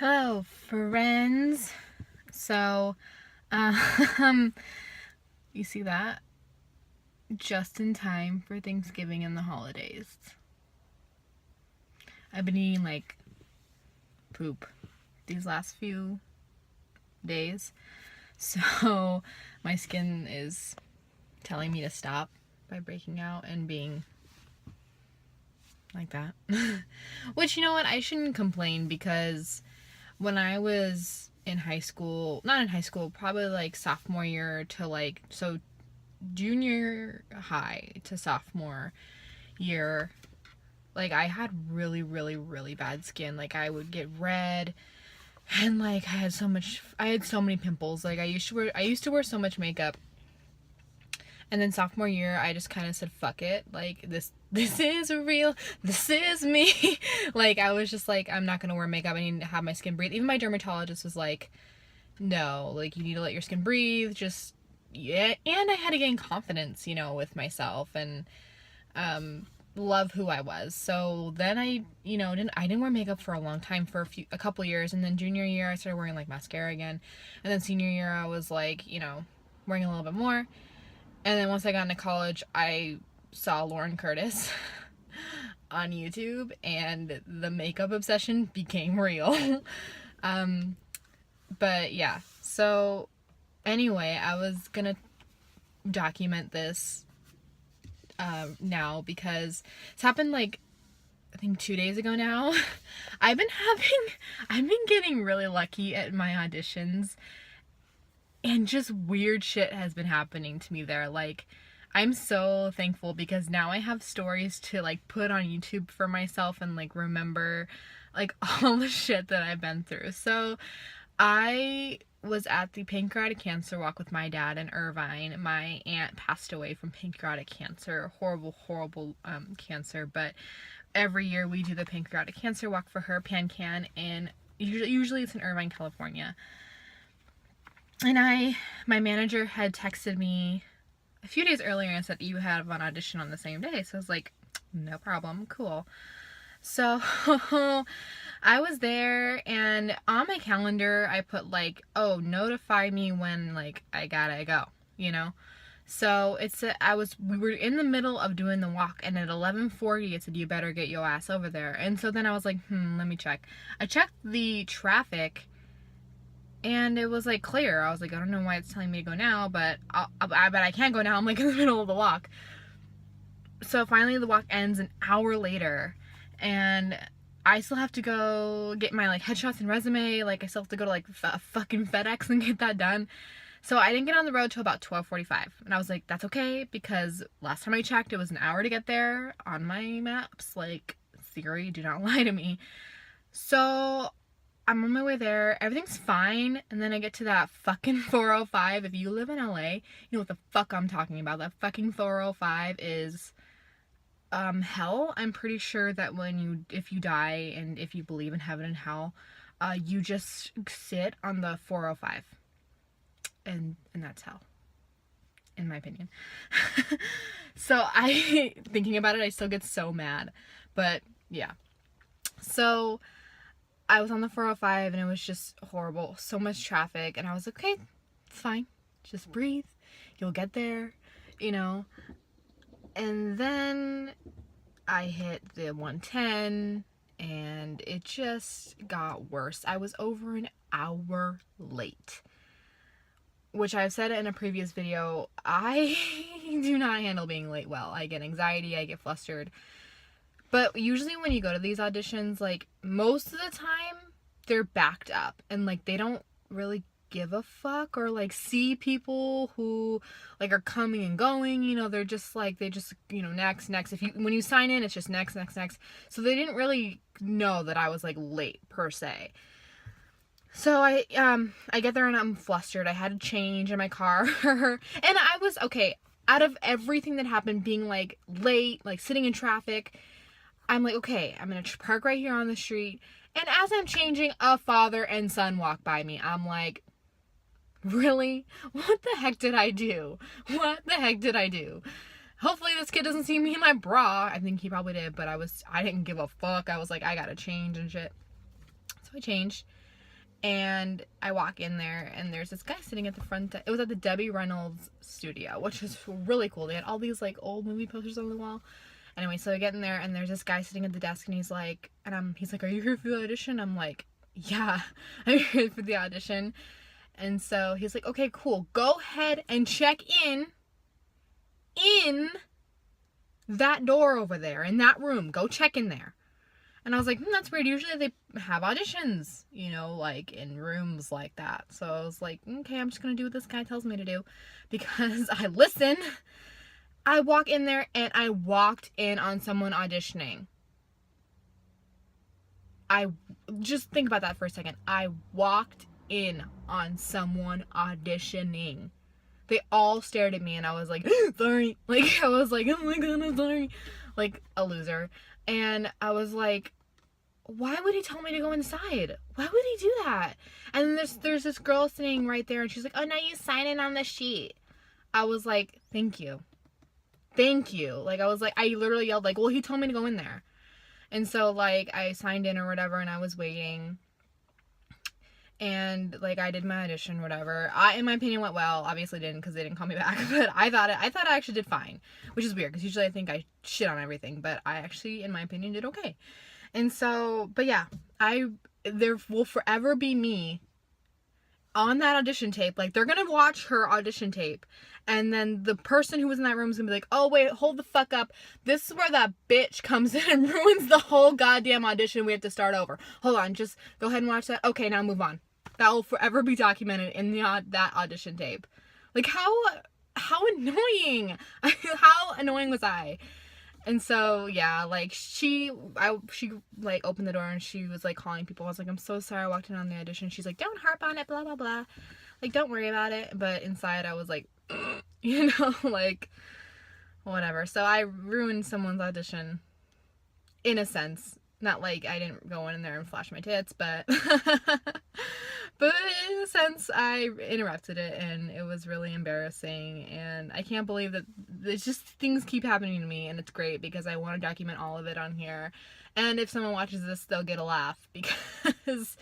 Hello, friends. So, um, you see that? Just in time for Thanksgiving and the holidays. I've been eating like poop these last few days. So, my skin is telling me to stop by breaking out and being like that. Which, you know what? I shouldn't complain because when I was in high school, not in high school, probably like sophomore year to junior high to sophomore year, like I had really, really, really bad skin. Like I would get red and like I had so many pimples. Like I used to wear so much makeup. And then sophomore year, I just kind of said, fuck it. Like, this is real. This is me. Like, I was just like, I'm not going to wear makeup. I need to have my skin breathe. Even my dermatologist was like, no, like, you need to let your skin breathe. Just, yeah. And I had to gain confidence, with myself and love who I was. So then I didn't wear makeup for a long time, for a couple years. And then junior year, I started wearing, like, mascara again. And then senior year, I was, like, wearing a little bit more. And then once I got into college, I saw Lauren Curtis on YouTube, and the makeup obsession became real. But yeah, so anyway, I was gonna document this now because it's happened like I think 2 days ago now. I've been getting really lucky at my auditions. And just weird shit has been happening to me there. Like, I'm so thankful because now I have stories to, like, put on YouTube for myself and, like, remember, like, all the shit that I've been through. So, I was at the pancreatic cancer walk with my dad in Irvine. My aunt passed away from pancreatic cancer. Horrible, horrible cancer. But every year we do the pancreatic cancer walk for her, PanCan, and usually it's in Irvine, California. And my manager had texted me a few days earlier and said, you have an audition on the same day. So I was like, no problem, cool. So I was there, and on my calendar, I put like, oh, notify me when like I gotta go, So we were in the middle of doing the walk, and at 11:40 it said, you better get your ass over there. And so then I was like, let me check. I checked the traffic, and it was like clear. I was like, I don't know why it's telling me to go now, but I bet I can't go now. I'm like in the middle of the walk. So finally the walk ends an hour later, and I still have to go get my like headshots and resume. Like I still have to go to like fucking FedEx and get that done. So I didn't get on the road till about 12:45, and I was like, that's okay, because last time I checked it was an hour to get there on my maps. Like, Siri, do not lie to me. So I'm on my way there, everything's fine, and then I get to that fucking 405. If you live in LA, you know what the fuck I'm talking about. That fucking 405 is hell. I'm pretty sure that if you die and if you believe in heaven and hell, you just sit on the 405, and that's hell, in my opinion. So thinking about it, I still get so mad. But yeah, so I was on the 405, and it was just horrible. So much traffic, and I was like, okay, it's fine. Just breathe. You'll get there, And then I hit the 110, and it just got worse. I was over an hour late, which I've said in a previous video. I do not handle being late well. I get anxiety. I get flustered. But usually when you go to these auditions, like, most of the time, they're backed up. And, like, they don't really give a fuck or, like, see people who, like, are coming and going. They're just, like, next. When you sign in, it's just next. So they didn't really know that I was, like, late, per se. So I get there, and I'm flustered. I had to change in my car. And I was, okay, out of everything that happened, being, like, late, like, sitting in traffic, I'm like, okay, I'm going to park right here on the street. And as I'm changing, a father and son walk by me. I'm like, really? What the heck did I do? Hopefully this kid doesn't see me in my bra. I think he probably did, but I didn't give a fuck. I was like, I got to change and shit. So I changed. And I walk in there, and there's this guy sitting at the front. It was at the Debbie Reynolds studio, which was really cool. They had all these like old movie posters on the wall. Anyway, so I get in there, and there's this guy sitting at the desk, and he's like, "Are you here for the audition?" I'm like, "Yeah, I'm here for the audition." And so he's like, "Okay, cool. Go ahead and check in that door over there, in that room. Go check in there." And I was like, that's weird. Usually they have auditions, you know, like in rooms like that. So I was like, okay, I'm just going to do what this guy tells me to do because I listen. I walk in there, and I walked in on someone auditioning. Just think about that for a second. I walked in on someone auditioning. They all stared at me, and I was like, sorry. Like, I was like, oh my god, I'm sorry. Like a loser. And I was like, why would he tell me to go inside? Why would he do that? And then there's this girl sitting right there, and she's like, oh, now you sign in on the sheet. I was like, thank you. Thank you. Like, I was like, I literally yelled, like, well, he told me to go in there. And so, like, I signed in or whatever, and I was waiting. And, like, I did my audition, whatever. In my opinion, went well. Obviously didn't, because they didn't call me back. But I thought I actually did fine. Which is weird, because usually I think I shit on everything. But I actually, in my opinion, did okay. And so, but yeah. There will forever be me on that audition tape. Like, they're gonna watch her audition tape. And then the person who was in that room is gonna be like, oh, wait, hold the fuck up. This is where that bitch comes in and ruins the whole goddamn audition. We have to start over. Hold on, just go ahead and watch that. Okay, now move on. That will forever be documented in that audition tape. Like, how annoying. How annoying was I? And so, yeah, like, she like, opened the door, and she was, like, calling people. I was like, I'm so sorry I walked in on the audition. She's like, don't harp on it, blah, blah, blah. Like, don't worry about it. But inside, I was like, you know, like, whatever. So I ruined someone's audition, in a sense. Not like I didn't go in there and flash my tits, but but in a sense I interrupted it, and it was really embarrassing. And I can't believe that it's just things keep happening to me, and it's great because I want to document all of it on here. And if someone watches this, they'll get a laugh, because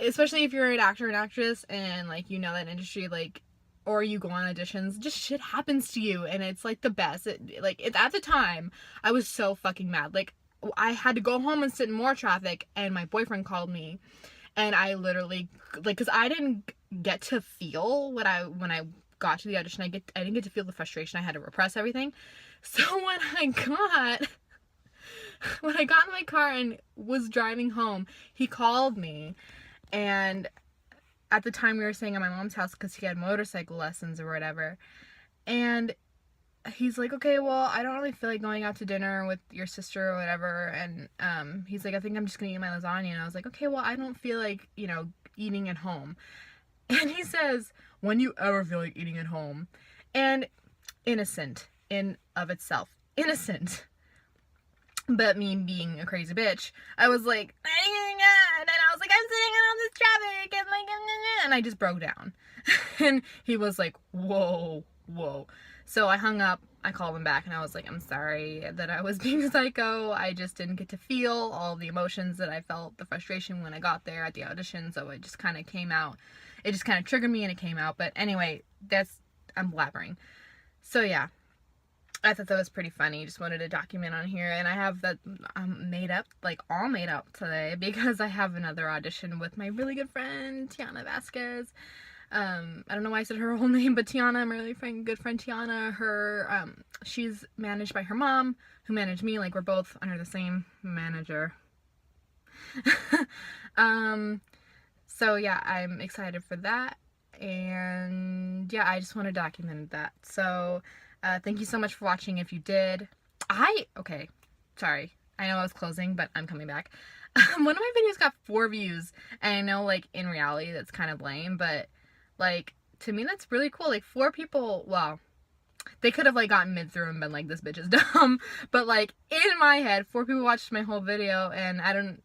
especially if you're an actor and actress and, like, you know that industry, like, or you go on auditions, just shit happens to you, and it's like the best. At the time, I was so fucking mad. Like, I had to go home and sit in more traffic, and my boyfriend called me, and I literally, like, because I didn't get to feel when I got to the audition, I didn't get to feel the frustration. I had to repress everything. So when I got in my car and was driving home, he called me, and at the time we were staying at my mom's house because he had motorcycle lessons or whatever, and he's like, okay, well, I don't really feel like going out to dinner with your sister or whatever. And he's like, I think I'm just gonna eat my lasagna. And I was like, okay, well, I don't feel like, you know, eating at home. And he says, when do you ever feel like eating at home? And innocent in of itself. Innocent. But me being a crazy bitch, I was like, and I was like, I'm sitting in all this traffic, and like, and I just broke down. And he was like, whoa. So I hung up, I called him back, and I was like, I'm sorry that I was being psycho. I just didn't get to feel all the emotions that I felt, the frustration when I got there at the audition, so it just kind of came out. It just kind of triggered me, and it came out. But anyway, I'm blabbering. So yeah, I thought that was pretty funny. Just wanted to document on here, and I have that made up, like, all made up today, because I have another audition with my really good friend, Tiana Vasquez. I don't know why I said her whole name, but Tiana, my really good friend Tiana, she's managed by her mom, who managed me. Like, we're both under the same manager. So yeah, I'm excited for that, and yeah, I just want to document that. So, thank you so much for watching if you did. Okay, sorry, I know I was closing, but I'm coming back. One of my videos got 4 views, and I know, like, in reality that's kind of lame, but, like, to me that's really cool. Like, 4 people, well, they could have, like, gotten mid through and been like, this bitch is dumb, but, like, in my head, 4 people watched my whole video, and I'm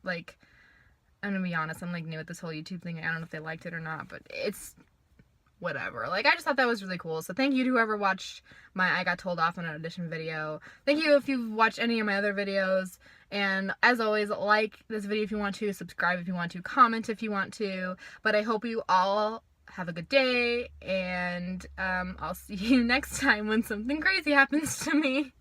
gonna be honest, I'm, like, new at this whole YouTube thing. I don't know if they liked it or not, but it's whatever. Like, I just thought that was really cool. So thank you to whoever watched my I Got Told Off on an Audition video. Thank you if you've watched any of my other videos, And as always, like this video if you want to, subscribe if you want to, comment if you want to. But I hope you all have a good day, and I'll see you next time when something crazy happens to me.